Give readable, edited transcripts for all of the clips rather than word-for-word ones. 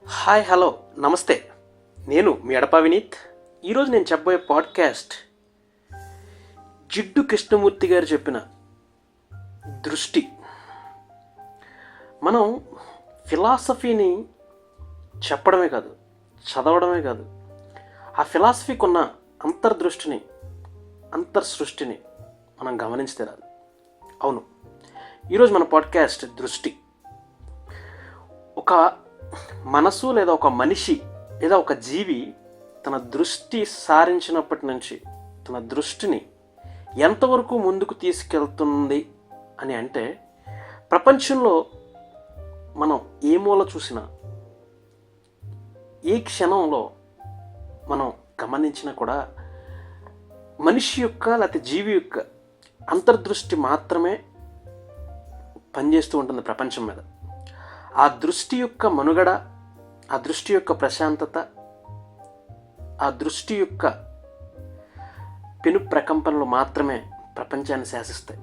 Hi hello నమస్తే. నేను మీ అడపా వినీత్. ఈరోజు నేను చెప్పబోయే పాడ్కాస్ట్ జిడ్డు కృష్ణమూర్తి గారు చెప్పిన దృష్టి. మనం ఫిలాసఫీని చెప్పడమే కాదు, చదవడమే కాదు, ఆ ఫిలాసఫీకి ఉన్న అంతర్దృష్టిని, అంతర్సృష్టిని మనం గమనించితే రాదు. అవును, ఈరోజు మన పాడ్కాస్ట్ దృష్టి. ఒక మనసు లేదా ఒక మనిషి లేదా ఒక జీవి తన దృష్టి సారించినప్పటి నుంచి తన దృష్టిని ఎంతవరకు ముందుకు తీసుకెళ్తుంది అని అంటే, ప్రపంచంలో మనం ఏ మూల చూసినా, ఏ క్షణంలో మనం గమనించినా కూడా మనిషి యొక్క లేకపోతే జీవి యొక్క అంతర్దృష్టి మాత్రమే పనిచేస్తూ ఉంటుంది ప్రపంచం మీద. ఆ దృష్టి యొక్క మనుగడ, ఆ దృష్టి యొక్క ప్రశాంతత, ఆ దృష్టి యొక్క పెను ప్రకంపనలు మాత్రమే ప్రపంచాన్ని శాసిస్తాయి.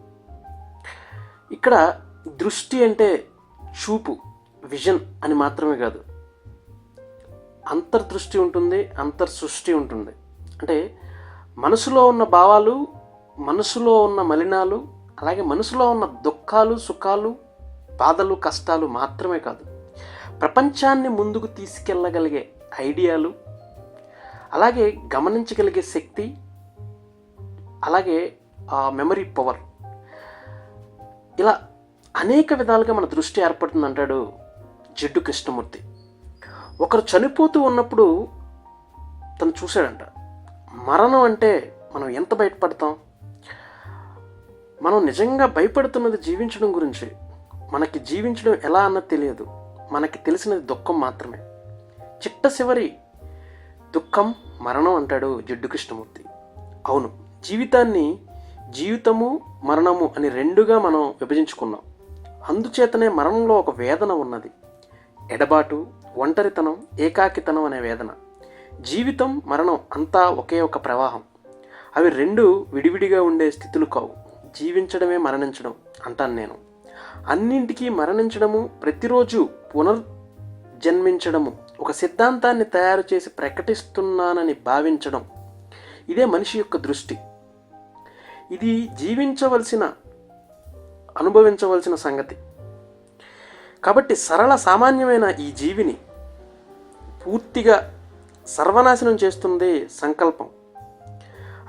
ఇక్కడ దృష్టి అంటే చూపు, విజన్ అని మాత్రమే కాదు, అంతర్దృష్టి ఉంటుంది, అంతర్సృష్టి ఉంటుంది. అంటే మనసులో ఉన్న భావాలు, మనసులో ఉన్న మలినాలు, అలాగే మనసులో ఉన్న దుఃఖాలు, సుఖాలు, బాధలు, కష్టాలు మాత్రమే కాదు, ప్రపంచాన్ని ముందుకు తీసుకెళ్ళగలిగే ఐడియాలు, అలాగే గమనించగలిగే శక్తి, అలాగే మెమరీ పవర్, ఇలా అనేక విధాలుగా మన దృష్టి ఏర్పడుతుంది అంటాడు జిడ్డు కృష్ణమూర్తి. ఒకరు చనిపోతూ ఉన్నప్పుడు తను చూశాడంట, మరణం అంటే మనం ఎంత భయపడతాం. మనం నిజంగా భయపడుతున్నది జీవించడం గురించి. మనకి జీవించడం ఎలా అన్నది తెలియదు, మనకి తెలిసినది దుఃఖం మాత్రమే. చిట్ట చివరి దుఃఖం మరణం అంటాడు జిడ్డు కృష్ణమూర్తి. అవును, జీవితాన్ని జీవితము మరణము అని రెండుగా మనం విభజించుకున్నాం. అందుచేతనే మరణంలో ఒక వేదన ఉన్నది, ఎడబాటు, ఒంటరితనం, ఏకాకితనం అనే వేదన. జీవితం మరణం అంతా ఒకే ఒక ప్రవాహం. అవి రెండు విడివిడిగా ఉండే స్థితులు కావు. జీవించడమే మరణించడం అంటాను నేను. అన్నింటికీ మరణించడము, ప్రతిరోజు పునర్జన్మించడము, ఒక సిద్ధాంతాన్ని తయారు చేసి ప్రకటిస్తున్నానని భావించడం, ఇదే మనిషి యొక్క దృష్టి. ఇది జీవించవలసిన, అనుభవించవలసిన సంగతి. కాబట్టి సరళ సామాన్యమైన ఈ జీవిని పూర్తిగా సర్వనాశనం చేస్తుంది సంకల్పం.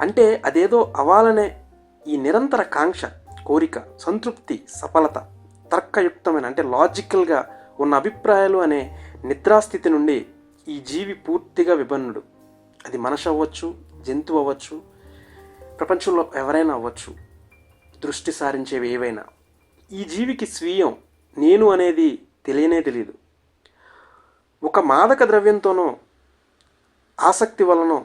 అంటే అదేదో అవ్వాలనే ఈ నిరంతర కాంక్ష, కోరిక, సంతృప్తి, సఫలత, తర్కయుక్తమైన అంటే లాజికల్గా ఉన్న అభిప్రాయాలు అనే నిద్రాస్థితి నుండి ఈ జీవి పూర్తిగా విభిన్నుడు. అది మనిషి అవ్వచ్చు, జంతువు అవ్వచ్చు, ప్రపంచంలో ఎవరైనా అవ్వచ్చు, దృష్టి సారించేవి ఏవైనా. ఈ జీవికి స్వీయం నేను అనేది తెలియనే తెలియదు. ఒక మాదక ద్రవ్యంతోనో, ఆసక్తి వలనో,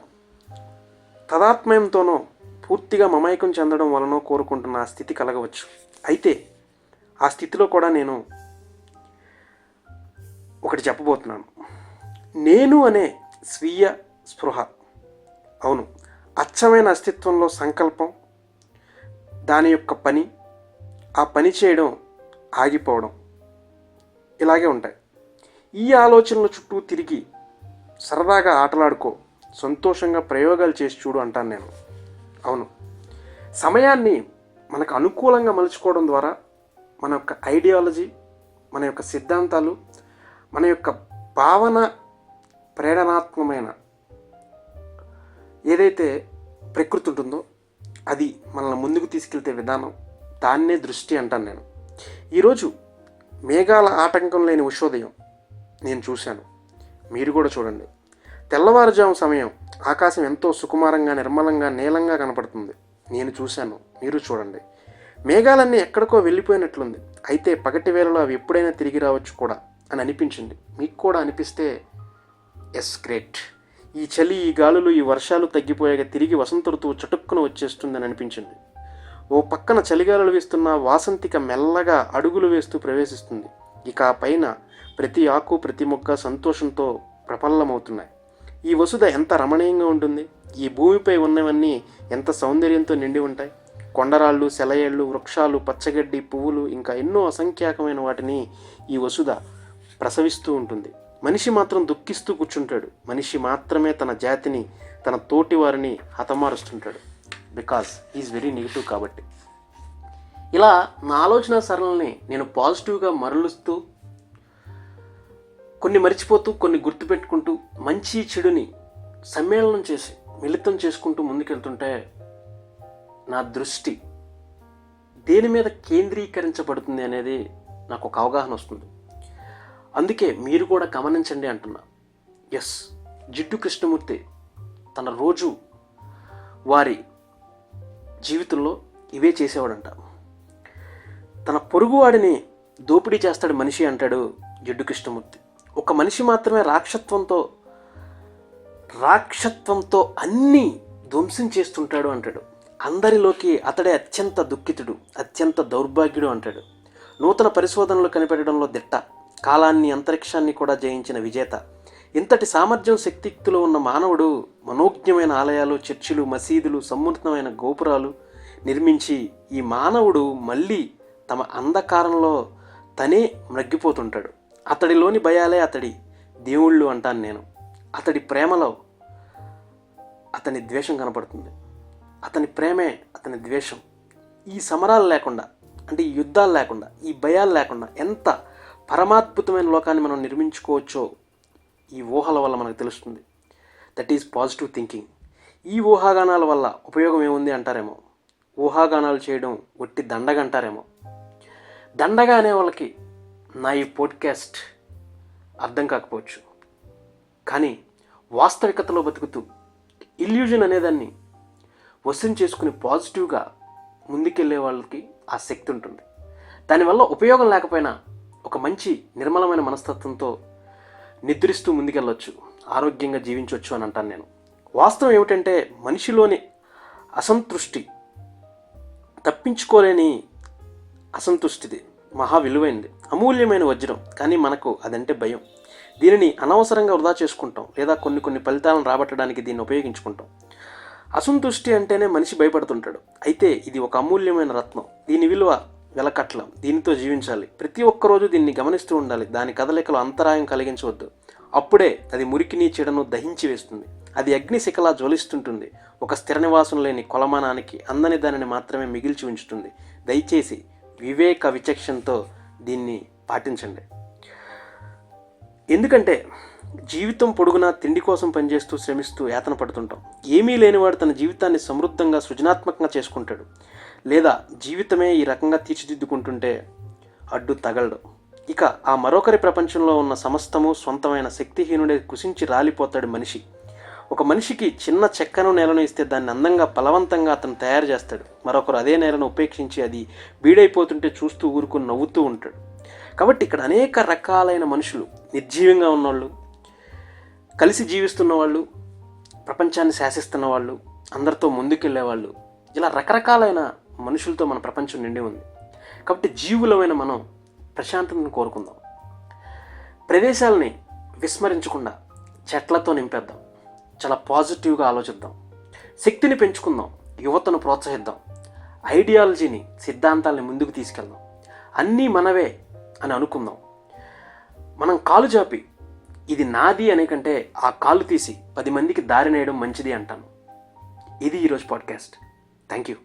తదాత్మయంతోనో పూర్తిగా మమైకం చెందడం వలనో కోరుకుంటున్న ఆ స్థితి కలగవచ్చు. అయితే ఆ స్థితిలో కూడా నేను ఒకటి చెప్పబోతున్నాను. నేను అనే స్వీయ స్పృహ, అవును, అచ్చమైన అస్తిత్వంలో సంకల్పం, దాని యొక్క పని, ఆ పని చేయడం, ఆగిపోవడం, ఇలాగే ఉంటాయి. ఈ ఆలోచనల చుట్టూ తిరిగి సరదాగా ఆటలాడుకో, సంతోషంగా ప్రయోగాలు చేసి చూడు అంటాను నేను. అవును, సమయాన్ని మనకు అనుకూలంగా మలుచుకోవడం ద్వారా మన యొక్క ఐడియాలజీ, మన యొక్క సిద్ధాంతాలు, మన యొక్క భావన, ప్రేరణాత్మకమైన ఏదైతే ప్రకృతి ఉంటుందో అది మనల్ని ముందుకు తీసుకెళ్తే విధానం, దాన్నే దృష్టి అంటాను నేను. ఈరోజు మేఘాల ఆటంకం లేని ఉషోదయం నేను చూశాను, మీరు కూడా చూడండి. తెల్లవారుజాము సమయం ఆకాశం ఎంతో సుకుమారంగా, నిర్మలంగా, నీలంగా కనపడుతుంది. నేను చూశాను, మీరు చూడండి. మేఘాలన్నీ ఎక్కడికో వెళ్ళిపోయినట్లుంది. అయితే పగటి వేళలో అవి ఎప్పుడైనా తిరిగి రావచ్చు కూడా అని అనిపించింది. మీకు కూడా అనిపిస్తే ఎస్, గ్రేట్. ఈ చలి, ఈ గాలులు, ఈ వర్షాలు తగ్గిపోయాక తిరిగి వసంత ఋతువు చటుక్కున వచ్చేస్తుందని అనిపించింది. ఓ పక్కన చలిగాలులు వీస్తున్న వాసంతిక మెల్లగా అడుగులు వేస్తూ ప్రవేశిస్తుంది. ఇక ఆ పైన ప్రతి ఆకు, ప్రతి మొక్క సంతోషంతో ప్రఫల్లమవుతున్నాయి. ఈ వసుధ ఎంత రమణీయంగా ఉంటుంది. ఈ భూమిపై ఉన్నవన్నీ ఎంత సౌందర్యంతో నిండి ఉంటాయి. కొండరాళ్ళు, సెలయేళ్ళు, వృక్షాలు, పచ్చగడ్డి, పువ్వులు, ఇంకా ఎన్నో అసంఖ్యాకమైన వాటిని ఈ వసుధ ప్రసవిస్తూ ఉంటుంది. మనిషి మాత్రం దుఃఖిస్తూ కూర్చుంటాడు. మనిషి మాత్రమే తన జాతిని, తన తోటి వారిని హతమారుస్తుంటాడు. Because is very negative. కాబట్టి ఇలా నా ఆలోచన సరళిని నేను పాజిటివ్గా మరలుస్తూ, కొన్ని మర్చిపోతూ, కొన్ని గుర్తుపెట్టుకుంటూ, మంచి చెడుని సమ్మేళనం చేసి మిళితం చేసుకుంటూ ముందుకెళ్తుంటే నా దృష్టి దేని మీద కేంద్రీకరించబడుతుంది అనేది నాకు ఒక అవగాహన వస్తుంది. అందుకే మీరు కూడా గమనించండి అంటున్నా. ఎస్, జిడ్డు కృష్ణమూర్తి తన రోజు వారి జీవితంలో ఇవే చేసేవాడంట. తన పొరుగువాడిని దోపిడీ చేస్తాడు మనిషి అంటాడు జిడ్డు కృష్ణమూర్తి. ఒక మనిషి మాత్రమే రాక్షత్వంతో అన్నీ ధ్వంసం చేస్తుంటాడు అంటాడు. అందరిలోకి అతడే అత్యంత దుఃఖితుడు, అత్యంత దౌర్భాగ్యుడు అంటాడు. నూతన పరిశోధనలు కనిపెట్టడంలో దిట్ట, కాలాన్ని అంతరిక్షాన్ని కూడా జయించిన విజేత. ఇంతటి సామర్థ్యం, శక్తియుక్తులు ఉన్న మానవుడు మనోజ్ఞమైన ఆలయాలు, చర్చిలు, మసీదులు, సమున్నతమైన గోపురాలు నిర్మించి ఈ మానవుడు మళ్ళీ తమ అంధకారంలో తనే మ్రగ్గిపోతుంటాడు. అతడిలోని భయాలే అతడి దేవుళ్ళు అంటాను నేను. అతడి ప్రేమలో అతని ద్వేషం కనపడుతుంది. అతని ప్రేమే అతని ద్వేషం. ఈ సమరాలు లేకుండా, అంటే ఈ యుద్ధాలు లేకుండా, ఈ భయాలు లేకుండా ఎంత పరమాద్భుతమైన లోకాన్ని మనం నిర్మించుకోవచ్చో ఈ ఊహల వల్ల మనకు తెలుస్తుంది. That is positive thinking. ఈ ఊహాగానాల వల్ల ఉపయోగం ఏముంది అంటారేమో. ఊహాగానాలు చేయడం ఒట్టి దండగ అంటారేమో. దండగా అనే వాళ్ళకి నా ఈ పోడ్కాస్ట్ అర్థం కాకపోవచ్చు. కానీ వాస్తవికతలో బతుకుతూ ఇల్యూజన్ అనేదాన్ని వశం చేసుకుని పాజిటివ్గా ముందుకెళ్ళే వాళ్ళకి ఆ శక్తి ఉంటుంది. దానివల్ల ఉపయోగం లేకపోయినా ఒక మంచి నిర్మలమైన మనస్తత్వంతో నిద్రిస్తూ ముందుకెళ్ళొచ్చు, ఆరోగ్యంగా జీవించవచ్చు అని అంటాను నేను. వాస్తవం ఏమిటంటే మనిషిలోని అసంతృష్టి, తప్పించుకోలేని అసంతుష్టిది మహా విలువైనది, అమూల్యమైన వజ్రం. కానీ మనకు అదంటే భయం. దీనిని అనవసరంగా వృధా చేసుకుంటాం, లేదా కొన్ని ఫలితాలను రాబట్టడానికి దీన్ని ఉపయోగించుకుంటాం. అసంతుష్టి అంటేనే మనిషి భయపడుతుంటాడు. అయితే ఇది ఒక అమూల్యమైన రత్నం. దీని విలువ వెలకట్లం. దీనితో జీవించాలి. ప్రతి ఒక్కరోజు దీన్ని గమనిస్తూ ఉండాలి. దాని కదలికలో అంతరాయం కలిగించవద్దు. అప్పుడే అది మురికిని, చెడును దహించి వేస్తుంది. అది అగ్నిశిఖలా జ్వలిస్తుంటుంది. ఒక స్థిర నివాసం లేని కొలమానానికి అందని దానిని మాత్రమే మిగిల్చి ఉంచుతుంది. దయచేసి వివేక విచక్షణతో దీన్ని పాటించండి. ఎందుకంటే జీవితం పొడుగునా తిండి కోసం పనిచేస్తూ, శ్రమిస్తూ యాతన పడుతుంటాం. ఏమీ లేనివాడు తన జీవితాన్ని సమృద్ధంగా, సృజనాత్మకంగా చేసుకుంటాడు. లేదా జీవితమే ఈ రకంగా తీర్చిదిద్దుకుంటుంటే అడ్డు తగలడు. ఇక ఆ మరొకరి ప్రపంచంలో ఉన్న సమస్తము స్వంతమైన శక్తిహీనుడే కుసించి రాలిపోతాడు మనిషి. ఒక మనిషికి చిన్న చెక్కను నేలను ఇస్తే దాన్ని అందంగా, బలవంతంగా అతను తయారు చేస్తాడు. మరొకరు అదే నేలను ఉపేక్షించి అది బీడైపోతుంటే చూస్తూ ఊరుకుని నవ్వుతూ ఉంటాడు. కాబట్టి ఇక్కడ అనేక రకాలైన మనుషులు, నిర్జీవంగా ఉన్నవాళ్ళు, కలిసి జీవిస్తున్న వాళ్ళు, ప్రపంచాన్ని శాసిస్తున్న వాళ్ళు, అందరితో ముందుకెళ్ళేవాళ్ళు, ఇలా రకరకాలైన మనుషులతో మన ప్రపంచం నిండి ఉంది. కాబట్టి జీవులమైన మనం ప్రశాంతతను కోరుకుందాం. ప్రదేశాలని విస్మరించకుండా చెట్లతో నింపేద్దాం. చాలా పాజిటివ్గా ఆలోచిద్దాం. శక్తిని పెంచుకుందాం. యువతను ప్రోత్సహిద్దాం. ఐడియాలజీని, సిద్ధాంతాలని ముందుకు తీసుకెళ్దాం. అన్నీ మనవే అని అనుకుందాం. మనం కాలు చాపి ఇది నాది అనే కంటే ఆ కాలు తీసి 10 మందికి దారి నేయడం మంచిది అంటాను. ఇది ఈరోజు పాడ్కాస్ట్. Thank you.